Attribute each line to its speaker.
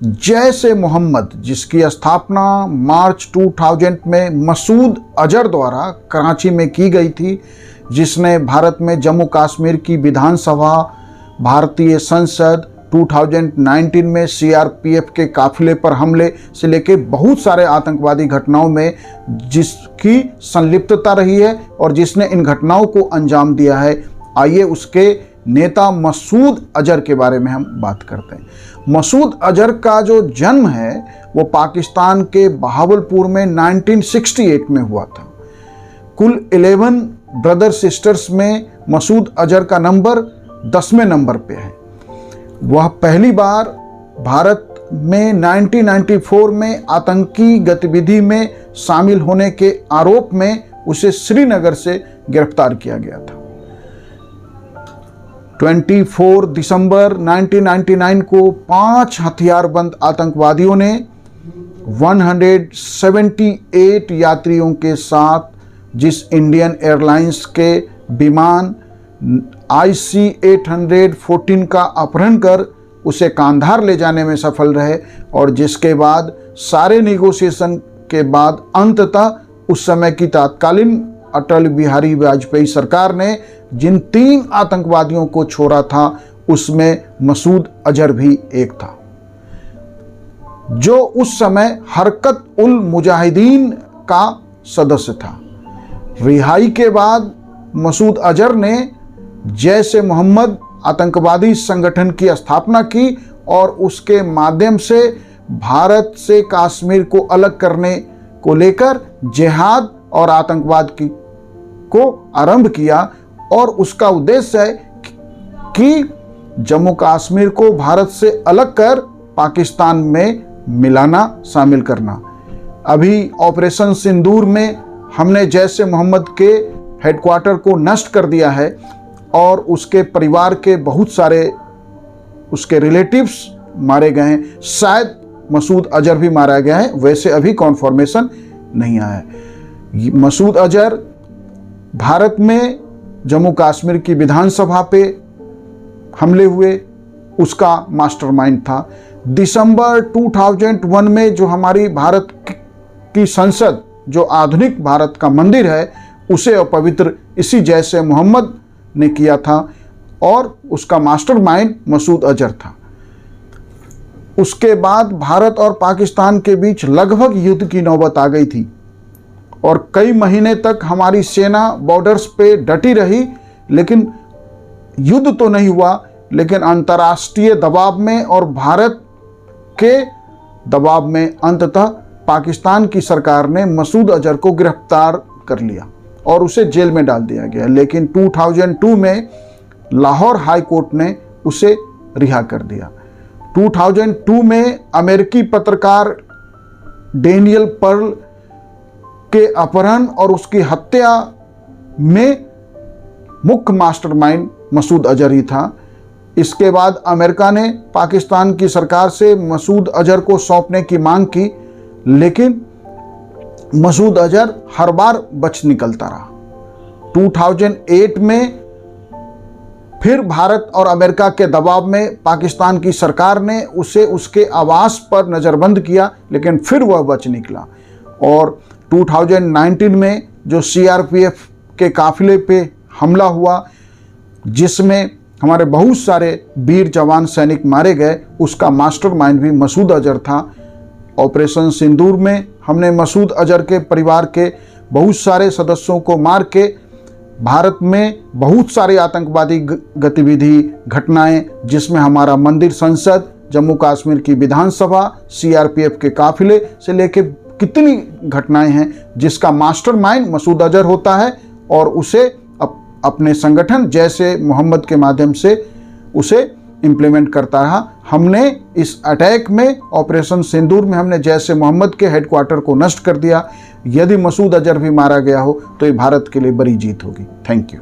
Speaker 1: जैश ए मोहम्मद, जिसकी स्थापना मार्च 2000 में मसूद अजहर द्वारा कराची में की गई थी, जिसने भारत में जम्मू कश्मीर की विधानसभा, भारतीय संसद, 2019 में सीआरपीएफ के काफिले पर हमले से लेकर बहुत सारे आतंकवादी घटनाओं में जिसकी संलिप्तता रही है और जिसने इन घटनाओं को अंजाम दिया है, आइए उसके नेता मसूद अजहर के बारे में हम बात करते हैं। मसूद अजहर का जो जन्म है वो पाकिस्तान के बहावलपुर में 1968 में हुआ था। कुल 11 ब्रदर सिस्टर्स में मसूद अजहर का नंबर 10वें नंबर पे है। वह पहली बार भारत में 1994 में आतंकी गतिविधि में शामिल होने के आरोप में उसे श्रीनगर से गिरफ्तार किया गया था। 24 दिसंबर 1999 को 5 हथियारबंद आतंकवादियों ने 178 यात्रियों के साथ जिस इंडियन एयरलाइंस के विमान IC-814 का अपहरण कर उसे कांधार ले जाने में सफल रहे और जिसके बाद सारे निगोशिएशन के बाद अंततः उस समय की तत्कालीन अटल बिहारी वाजपेयी सरकार ने जिन 3 आतंकवादियों को छोड़ा था उसमें मसूद अजहर भी एक था, जो उस समय हरकत उल मुजाहिदीन का सदस्य था। रिहाई के बाद मसूद अजहर ने जैश ए मोहम्मद आतंकवादी संगठन की स्थापना की और उसके माध्यम से भारत से कश्मीर को अलग करने को लेकर जिहाद और आतंकवाद को आरंभ किया और उसका उद्देश्य है कि जम्मू कश्मीर को भारत से अलग कर पाकिस्तान में मिलाना, शामिल करना। अभी ऑपरेशन सिंदूर में हमने जैश ए मोहम्मद के हेडक्वार्टर को नष्ट कर दिया है और उसके परिवार के बहुत सारे उसके रिलेटिव्स मारे गए हैं। शायद मसूद अजहर भी मारा गया है, वैसे अभी कॉन्फर्मेशन नहीं आया है। मसूद अजहर भारत में जम्मू कश्मीर की विधानसभा पे हमले हुए उसका मास्टरमाइंड था। दिसंबर 2001 में जो हमारी भारत की संसद, जो आधुनिक भारत का मंदिर है, उसे अपवित्र इसी जैश ए मोहम्मद ने किया था और उसका मास्टरमाइंड मसूद अजहर था। उसके बाद भारत और पाकिस्तान के बीच लगभग युद्ध की नौबत आ गई थी और कई महीने तक हमारी सेना बॉर्डर्स पे डटी रही, लेकिन युद्ध तो नहीं हुआ, लेकिन अंतर्राष्ट्रीय दबाव में और भारत के दबाव में अंततः पाकिस्तान की सरकार ने मसूद अजहर को गिरफ्तार कर लिया और उसे जेल में डाल दिया गया। लेकिन 2002 में लाहौर हाई कोर्ट ने उसे रिहा कर दिया। 2002 में अमेरिकी पत्रकार डेनियल पर्ल के अपहरण और उसकी हत्या में मुख्य मास्टरमाइंड मसूद अजहर ही था। इसके बाद अमेरिका ने पाकिस्तान की सरकार से मसूद अजहर को सौंपने की मांग की, लेकिन मसूद अजहर हर बार बच निकलता रहा। 2008 में फिर भारत और अमेरिका के दबाव में पाकिस्तान की सरकार ने उसे उसके आवास पर नज़रबंद किया, लेकिन फिर वह बच निकला और 2019 में जो सीआरपीएफ के काफिले पे हमला हुआ, जिसमें हमारे बहुत सारे वीर जवान सैनिक मारे गए, उसका मास्टरमाइंड भी मसूद अजहर था। ऑपरेशन सिंदूर में हमने मसूद अजहर के परिवार के बहुत सारे सदस्यों को मार के भारत में बहुत सारे आतंकवादी गतिविधि घटनाएं, जिसमें हमारा मंदिर, संसद, जम्मू कश्मीर की विधानसभा, सीआरपीएफ के काफिले से लेके कितनी घटनाएं हैं, जिसका मास्टरमाइंड मसूद अजहर होता है और उसे अपने संगठन जैश ए मोहम्मद के माध्यम से उसे इम्प्लीमेंट करता रहा। हमने इस अटैक में, ऑपरेशन सिंदूर में, हमने जैश ए मोहम्मद के हेडक्वार्टर को नष्ट कर दिया। यदि मसूद अजहर भी मारा गया हो तो ये भारत के लिए बड़ी जीत होगी। Thank you.